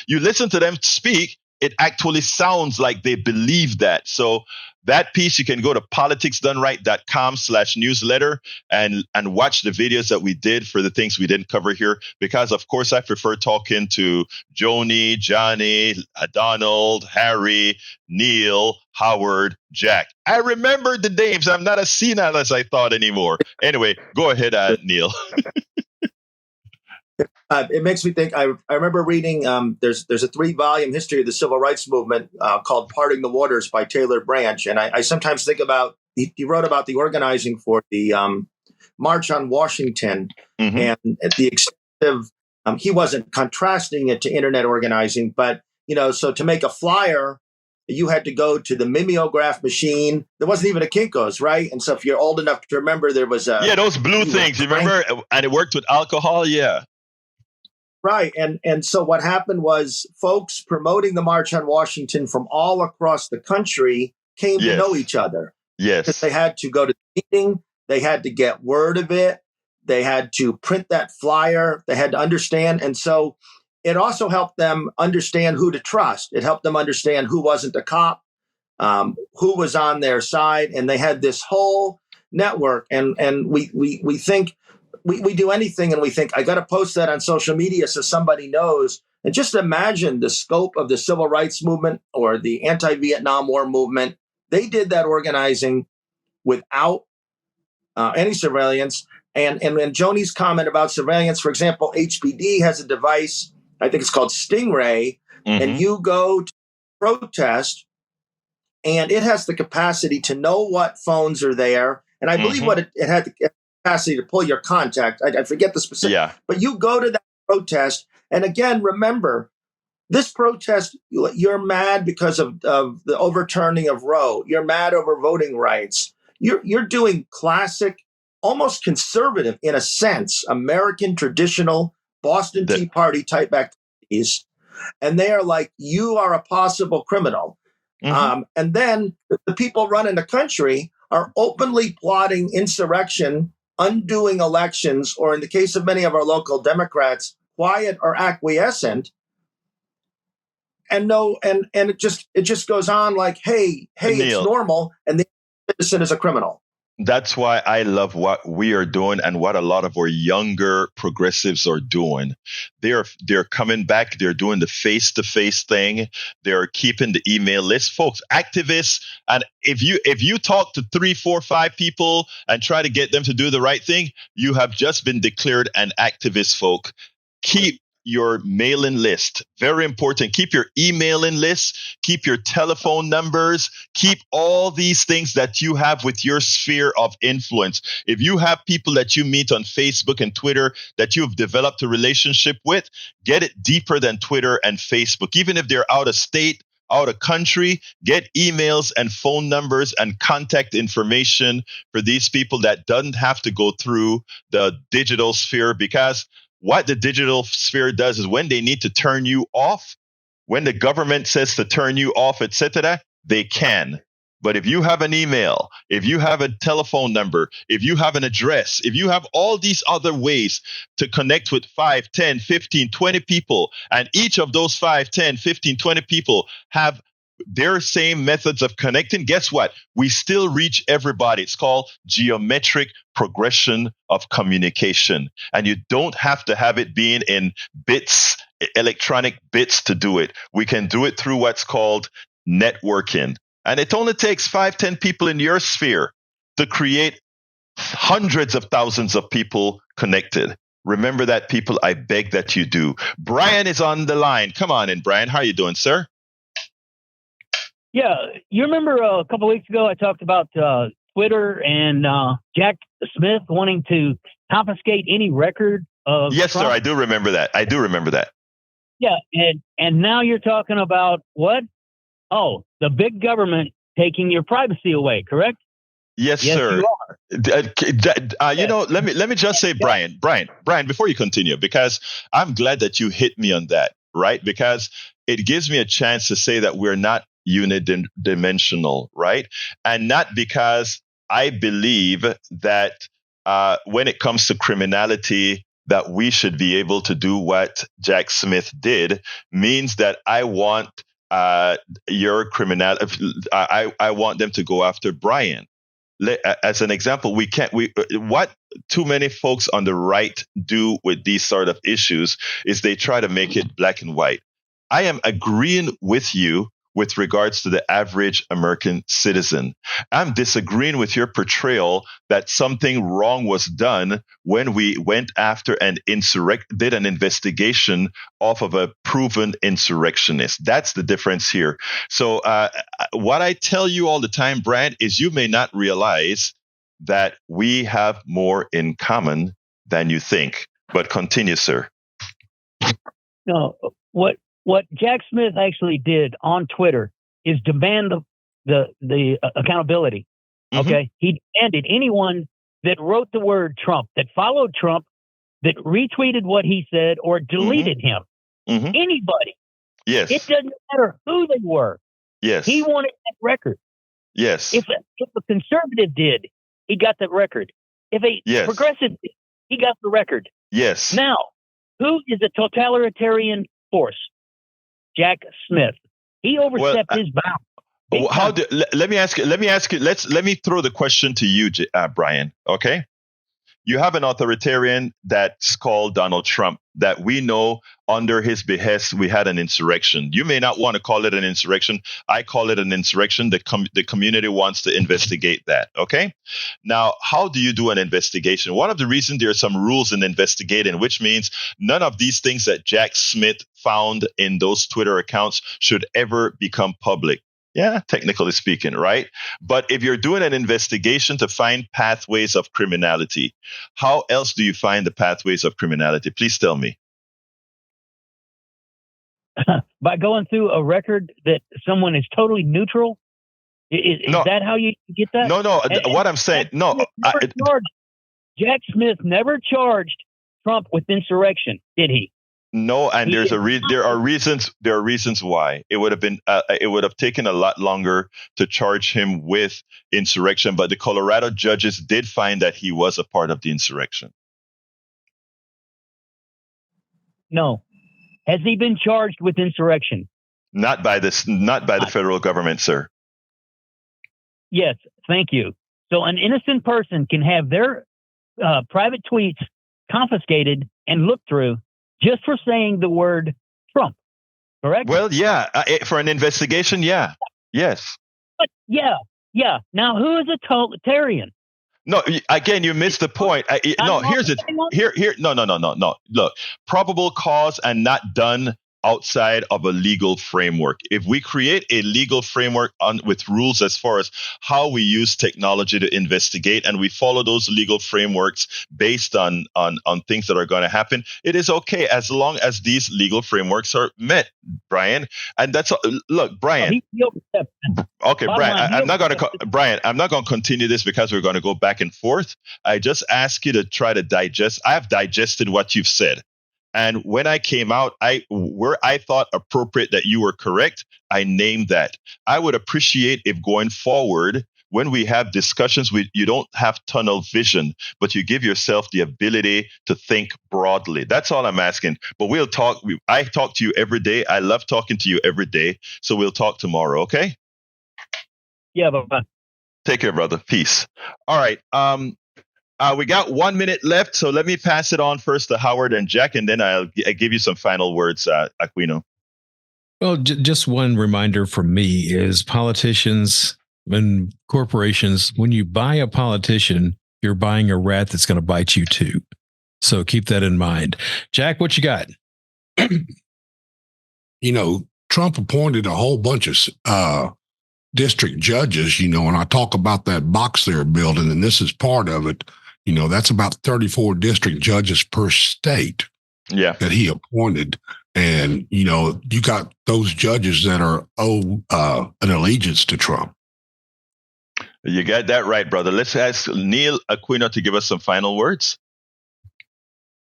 you listen to them speak, it actually sounds like they believe that. So that piece, you can go to politicsdoneright.com/newsletter and watch the videos that we did for the things we didn't cover here. Because, of course, I prefer talking to Joni, Johnny, Donald, Harry, Neil, Howard, Jack. I remember the names. I'm not as senile as I thought anymore. Anyway, go ahead, Neil. It makes me think. I remember reading. There's a 3-volume history of the civil rights movement called "Parting the Waters" by Taylor Branch, and I sometimes think about. He wrote about the organizing for the March on Washington, and at the extent of he wasn't contrasting it to internet organizing, but so to make a flyer, you had to go to the mimeograph machine. There wasn't even a Kinko's, right? And so if you're old enough to remember, there was those blue things. You remember? And it worked with alcohol. Yeah. Right. And so what happened was folks promoting the March on Washington from all across the country came to know each other. Yes. Because they had to go to the meeting. They had to get word of it. They had to print that flyer. They had to understand. And so it also helped them understand who to trust. It helped them understand who wasn't a cop, who was on their side. And they had this whole network. And we think, we do anything and we think, I got to post that on social media so somebody knows. And just imagine the scope of the civil rights movement or the anti-Vietnam War movement. They did that organizing without any surveillance. And Joni's comment about surveillance, for example, HBD has a device, I think it's called Stingray, and you go to protest and it has the capacity to know what phones are there. And I believe what it had the capacity to pull your contact. I forget the specific, but you go to that protest. And again, remember, this protest, you're mad because of the overturning of Roe. You're mad over voting rights. You're doing classic, almost conservative, in a sense, American traditional Boston Tea Party type activities. and they are like, you are a possible criminal. And then the people running the country are openly plotting insurrection, undoing elections, or in the case of many of our local Democrats, quiet or acquiescent. And it just goes on like, hey, Neil, it's normal, and the citizen is a criminal. That's why I love what we are doing and what a lot of our younger progressives are doing. They're coming back. They're doing the face-to-face thing. They're keeping the email list, folks. Activists, and if you talk to 3, 4, 5 people and try to get them to do the right thing, you have just been declared an activist, folk. Keep your mailing list. Very important. Keep your emailing list. Keep your telephone numbers. Keep all these things that you have with your sphere of influence. If you have people that you meet on Facebook and Twitter that you've developed a relationship with, get it deeper than Twitter and Facebook. Even if they're out of state, out of country, get emails and phone numbers and contact information for these people that doesn't have to go through the digital sphere, because what the digital sphere does is when they need to turn you off, when the government says to turn you off, etc., they can. But if you have an email, if you have a telephone number, if you have an address, if you have all these other ways to connect with 5, 10, 15, 20 people, and each of those 5, 10, 15, 20 people have their same methods of connecting, guess what? We still reach everybody. It's called geometric progression of communication. And you don't have to have it being in bits, electronic bits to do it. We can do it through what's called networking. And it only takes 5, 10 people in your sphere to create hundreds of thousands of people connected. Remember that, people. I beg that you do. Brian is on the line. Come on in, Brian. How are you doing, sir? Yeah, you remember a couple of weeks ago I talked about Twitter and Jack Smith wanting to confiscate any record of Yes, Trump? sir. I do remember that. Yeah, and now you're talking about what? Oh, the big government taking your privacy away, correct? Yes, sir. You are. You know, let me just say, Brian, before you continue, because I'm glad that you hit me on that, right? Because it gives me a chance to say that we're not unidimensional, right? And not because I believe that when it comes to criminality, that we should be able to do what Jack Smith did, means that I want your criminal. I want them to go after Brian. As an example, what too many folks on the right do with these sort of issues is they try to make it black and white. I am agreeing with you with regards to the average American citizen. I'm disagreeing with your portrayal that something wrong was done when we went after and did an investigation off of a proven insurrectionist. That's the difference here. So what I tell you all the time, Brad, is you may not realize that we have more in common than you think. But continue, sir. No, what Jack Smith actually did on Twitter is demand the accountability. Okay, he demanded anyone that wrote the word Trump, that followed Trump, that retweeted what he said or deleted him. Anybody. Yes. It doesn't matter who they were. Yes. He wanted that record. Yes. If a conservative did, he got that record. If a progressive did, he got the record. Yes. Now, who is a totalitarian force? Jack Smith. He overstepped his bounds. Let me ask you. Let me throw the question to you, Brian. Okay. You have an authoritarian that's called Donald Trump that we know under his behest we had an insurrection. You may not want to call it an insurrection. I call it an insurrection. The community wants to investigate that. Okay. Now, how do you do an investigation? One of the reasons there are some rules in investigating, which means none of these things that Jack Smith found in those Twitter accounts should ever become public. Yeah, technically speaking, right? But if you're doing an investigation to find pathways of criminality, how else do you find the pathways of criminality? Please tell me. By going through a record that someone is totally neutral? Is that how you get that? No. What I'm saying, Jack Smith never charged Trump with insurrection, did he? No, and there are reasons why it would have been it would have taken a lot longer to charge him with insurrection, but the Colorado judges did find that he was a part of the insurrection. No. Has he been charged with insurrection? Not by the federal government, sir. Yes, thank you. So an innocent person can have their private tweets confiscated and looked through just for saying the word Trump, correct? Well, yeah, for an investigation, yeah, yes. But yeah. Now, who is a totalitarian? No, again, you missed the point. Here's it. No. Look, probable cause and not done outside of a legal framework. If we create a legal framework with rules as far as how we use technology to investigate, and we follow those legal frameworks based on things that are going to happen, it is okay as long as these legal frameworks are met, Brian. And that's look, Brian. Okay, Brian. I'm not going to continue this because we're going to go back and forth. I just ask you to try to digest. I have digested what you've said. And when I came out, where I thought appropriate that you were correct, I named that. I would appreciate if going forward, when we have discussions, you don't have tunnel vision, but you give yourself the ability to think broadly. That's all I'm asking. But we'll talk. I talk to you every day. I love talking to you every day. So we'll talk tomorrow, okay? Yeah, bye-bye. Take care, brother. Peace. All right. We got 1 minute left, so let me pass it on first to Howard and Jack, and then I'll give you some final words, Aquino. Well, just one reminder from me is politicians and corporations, when you buy a politician, you're buying a rat that's going to bite you too. So keep that in mind. Jack, what you got? Trump appointed a whole bunch of district judges, and I talk about that box they're building, and this is part of it. That's about 34 district judges per state that he appointed. And, you got those judges that are an allegiance to Trump. You got that right, brother. Let's ask Neil Aquino to give us some final words.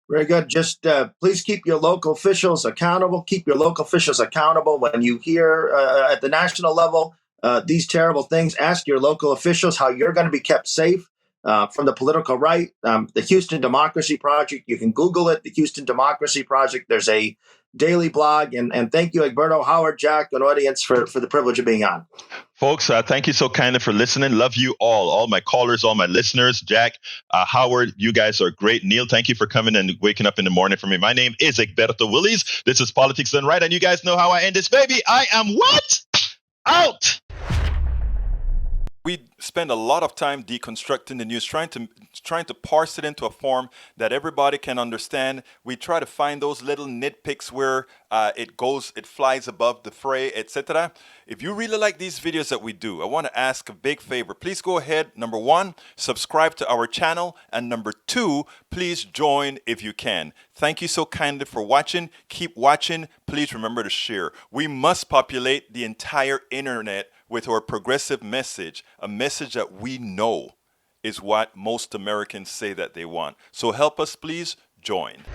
Very good. Just please keep your local officials accountable. Keep your local officials accountable when you hear at the national level these terrible things. Ask your local officials how you're going to be kept safe from the political right. The Houston Democracy Project, you can Google it, the Houston Democracy Project. There's a daily blog. And thank you, Egberto, Howard, Jack, and audience for the privilege of being on. Folks, thank you so kindly for listening. Love you all my callers, all my listeners. Jack, Howard, you guys are great. Neil, thank you for coming and waking up in the morning for me. My name is Egberto Willies. This is Politics Done Right, and you guys know how I end this, baby. I am what? Out! We spend a lot of time deconstructing the news, trying to parse it into a form that everybody can understand. We try to find those little nitpicks where it flies above the fray, etc. If you really like these videos that we do, I want to ask a big favor. Please go ahead. Number 1, subscribe to our channel. And number 2, please join if you can. Thank you so kindly for watching. Keep watching. Please remember to share. We must populate the entire internet with our progressive message, a message that we know is what most Americans say that they want. So help us, please join.